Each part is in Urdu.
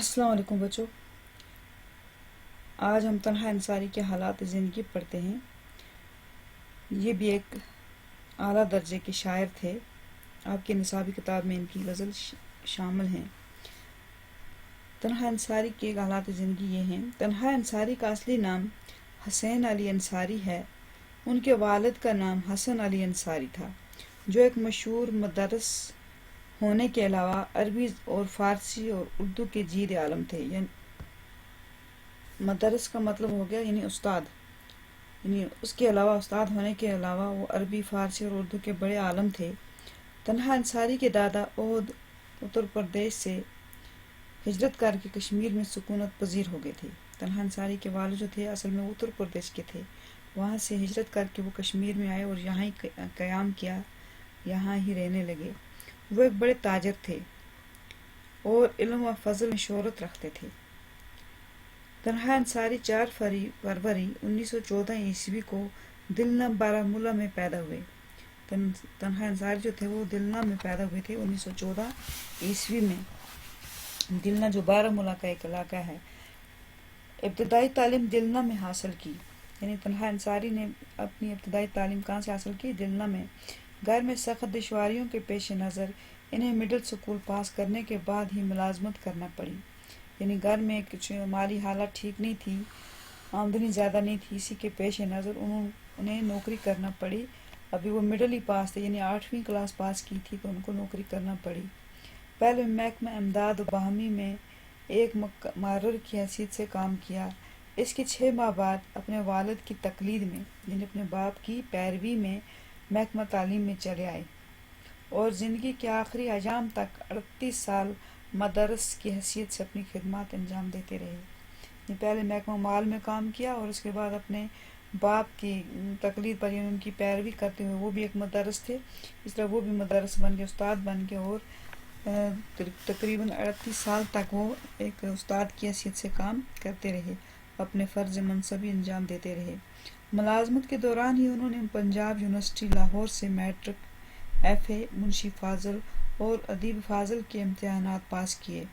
السلام علیکم بچوں، آج ہم تنہا انصاری کے حالات زندگی پڑھتے ہیں۔ یہ بھی ایک اعلیٰ درجے کے شاعر تھے۔ آپ کی نصابی کتاب میں ان کی غزل شامل ہیں۔ تنہا انصاری کے حالات زندگی یہ ہیں۔ تنہا انصاری کا اصلی نام حسین علی انصاری ہے۔ ان کے والد کا نام حسن علی انصاری تھا، جو ایک مشہور مدرس ہونے کے علاوہ عربی اور فارسی اور اردو کے جید عالم تھے۔ مدرس کا مطلب ہو گیا یعنی استاد، یعنی اس کے علاوہ استاد ہونے کے علاوہ وہ عربی، فارسی اور اردو کے بڑے عالم تھے۔ تنہا انصاری کے دادا اودھ اتر پردیش سے ہجرت کر کے کشمیر میں سکونت پذیر ہو گئے تھے۔ تنہا انصاری کے والد جو تھے اصل میں اتر پردیش کے تھے، وہاں سے ہجرت کر کے وہ کشمیر میں آئے اور یہاں ہی قیام کیا، یہاں ہی رہنے لگے۔ وہ ایک بڑے تاجر تھے اور علم و فضل میں شہرت رکھتے تھے۔ تنہا انصاری 4 فروری 1914 عیسوی کو دلنا بارہمولہ میں پیدا ہوئے۔ تنہا انصاری جو تھے وہ دلنا میں پیدا ہوئے تھے 1914 عیسوی میں۔ دلنا جو بارہمولہ کا ایک علاقہ ہے۔ ابتدائی تعلیم دلنا میں حاصل کی، یعنی تنہا انصاری نے اپنی ابتدائی تعلیم کہاں سے حاصل کی؟ دلنا میں۔ گھر میں سخت دشواریوں کے پیش نظر انہیں مڈل سکول پاس کرنے کے بعد ہی ملازمت کرنا پڑی، یعنی گھر میں کچھ مالی حالت ٹھیک نہیں تھی، آمدنی زیادہ نہیں تھی، اسی کے پیش نظر انہیں نوکری کرنا پڑی۔ ابھی وہ مڈل ہی پاس تھے، یعنی 8ویں کلاس پاس کی تھی تو ان کو نوکری کرنا پڑی۔ پہلے محکمہ امداد و باہمی میں ایک مقرر کی حیثیت سے کام کیا۔ اس کے 6 ماہ بعد اپنے والد کی تقلید میں، یعنی اپنے باپ کی پیروی میں محکمہ تعلیم میں چلے آئے اور زندگی کے آخری ایام تک 38 سال مدرس کی حیثیت سے اپنی خدمات انجام دیتے رہے۔ پہلے محکمہ مال میں کام کیا اور اس کے بعد اپنے باپ کی تقلید پر، یعنی ان کی پیروی کرتے ہوئے، وہ بھی ایک مدرس تھے، اس طرح وہ بھی مدرس بن کے، استاد بن کے، اور تقریباً 38 سال تک وہ ایک استاد کی حیثیت سے کام کرتے رہے، اپنے فرض منصبی انجام دیتے رہے۔ ملازمت کے دوران ہی انہوں نے پنجاب یونیورسٹی لاہور سے میٹرک، FA، منشی فاضل اور ادیب فاضل کے امتحانات پاس کیے۔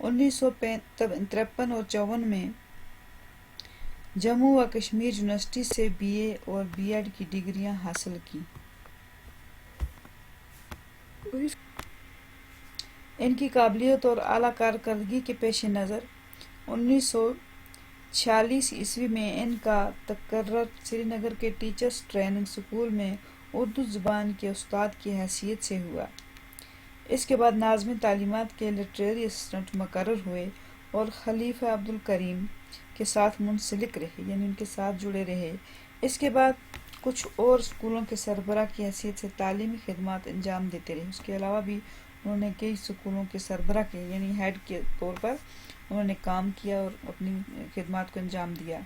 1953 اور 54 میں جموں و کشمیر یونیورسٹی سے BA اور B.Ed کی ڈگریاں حاصل کی۔ ان کی قابلیت اور اعلیٰ کارکردگی کے پیش نظر 1946 عیسوی میں ان کا تقرر سری نگر کے ٹیچرز ٹریننگ اسکول میں اردو زبان کے استاد کی حیثیت سے ہوا۔ اس کے بعد ناظم تعلیمات کے لٹریری اسسٹنٹ مقرر ہوئے اور خلیفہ عبدالکریم کے ساتھ منسلک رہے، یعنی ان کے ساتھ جڑے رہے۔ اس کے بعد کچھ اور اسکولوں کے سربراہ کی حیثیت سے تعلیمی خدمات انجام دیتے رہے۔ اس کے علاوہ بھی انہوں نے کئی اسکولوں کے سربراہ کے، یعنی ہیڈ کے طور پر انہوں نے کام کیا اور اپنی خدمات کو انجام دیا۔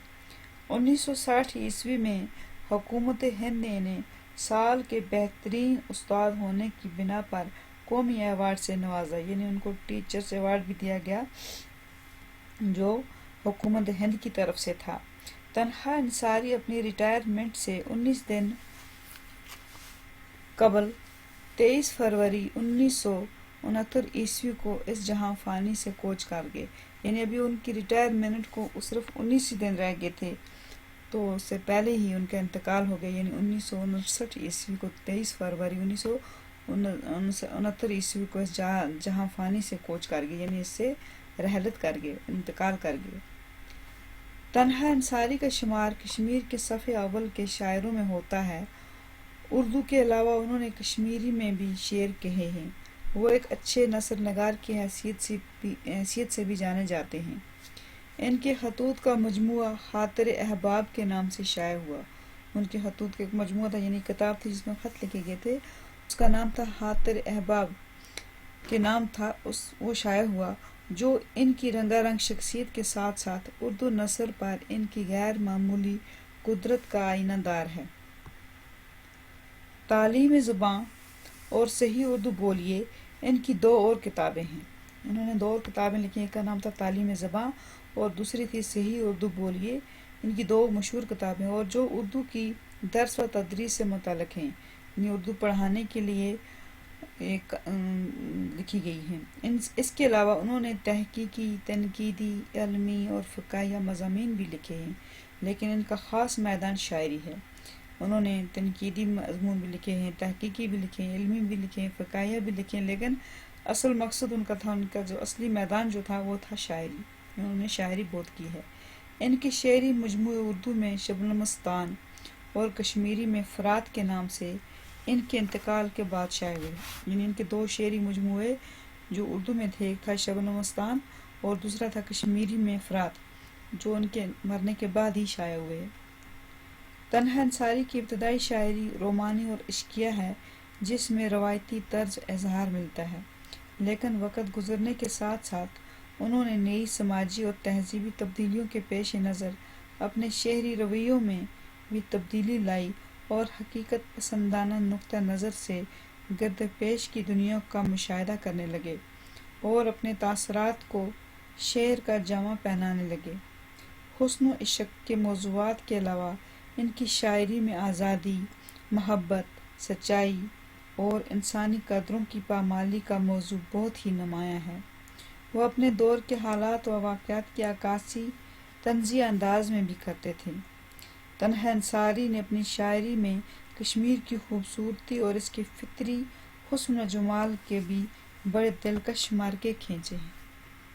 1960 عیسوی میں حکومت ہند نے انہیں سال کے بہترین استاد ہونے کی بنا پر قومی ایوارڈ سے نوازا، یعنی ان کو ٹیچرز ایوارڈ بھی دیا گیا جو حکومت ہند کی طرف سے تھا۔ تنہا انصاری اپنی ریٹائرمنٹ سے 19 دن قبل 23 فروری 1969 عیسوی کو اس جہاں فانی سے کوچ کر گئے، یعنی ابھی ان کی ریٹائرمنٹ کو صرف 19 دن رہ گئے تھے تو اس سے پہلے ہی ان کا انتقال ہو گیا، یعنی 1959 عیسوی کو 23 فروری 1969 عیسوی کو اس جہاں فانی سے کوچ کر گئے، یعنی اس سے رحلت کر گئے، انتقال کر گئے۔ تنہا انصاری کا شمار کشمیر کے صف اول کے شاعروں میں ہوتا ہے۔ اردو کے علاوہ انہوں نے کشمیری میں بھی شعر کہے ہیں۔ وہ ایک اچھے نثر نگار کی حیثیت سے بھی جانے جاتے ہیں۔ ان کے خطوط کا مجموعہ خاطر احباب کے نام سے شائع ہوا۔ ان کے خطوط کا ایک مجموعہ تھا، یعنی کتاب تھی جس میں خط لکھے گئے تھے، اس کا نام تھا خاطر احباب کے نام تھا، وہ شائع ہوا، جو ان کی رنگا رنگ شخصیت کے ساتھ ساتھ اردو نثر پر ان کی غیر معمولی قدرت کا آئینہ دار ہے۔ تعلیم زبان اور صحیح اردو بولیے ان کی 2 اور کتابیں ہیں۔ انہوں نے 2 اور کتابیں لکھی، ایک کا نام تھا تعلیم زبان اور دوسری تھی صحیح اردو بولیے۔ ان کی 2 مشہور کتابیں اور جو اردو کی درس و تدریس سے متعلق ہیں، یعنی اردو پڑھانے کے لیے لکھی گئی ہیں۔ اس کے علاوہ انہوں نے تحقیقی، تنقیدی، علمی اور فقہیہ مضامین بھی لکھے ہیں، لیکن ان کا خاص میدان شاعری ہے۔ انہوں نے تنقیدی مضمون بھی لکھے ہیں، تحقیقی بھی لکھے ہیں، علمی بھی لکھے ہیں، فقہیہ بھی لکھے ہیں، لیکن اصل مقصد ان کا تھا، ان کا جو اصلی میدان جو تھا وہ تھا شاعری۔ انہوں نے شاعری بہت کی ہے۔ ان کی شعری مجموعے اردو میں شبنم المستان اور کشمیری میں فرات کے نام سے ان کے انتقال کے بعد شائع ہوئے۔ یعنی ان کے دو شعری مجموعے جو اردو میں تھے، ایک تھا شبنم المستان اور دوسرا تھا کشمیری میں فرات، جو ان کے مرنے کے بعد ہی شائع ہوئے۔ تنہا انصاری کی ابتدائی شاعری رومانی اور عشقیہ ہے، جس میں روایتی طرز اظہار ملتا ہے، لیکن وقت گزرنے کے ساتھ ساتھ انہوں نے نئی سماجی اور تہذیبی تبدیلیوں کے پیش نظر اپنے شعری رویوں میں بھی تبدیلی لائی اور حقیقت پسندانہ نقطہ نظر سے گرد پیش کی دنیا کا مشاہدہ کرنے لگے اور اپنے تاثرات کو شعر کا جامہ پہنانے لگے۔ حسن و عشق کے موضوعات کے علاوہ ان کی شاعری میں آزادی، محبت، سچائی اور انسانی قدروں کی پامالی کا موضوع بہت ہی نمایاں ہے۔ وہ اپنے دور کے حالات و واقعات کی عکاسی طنزیہ انداز میں بھی کرتے تھے۔ تنہا انصاری نے اپنی شاعری میں کشمیر کی خوبصورتی اور اس کے فطری حسن و جمال کے بھی بڑے دلکش مارکے کھینچے ہیں۔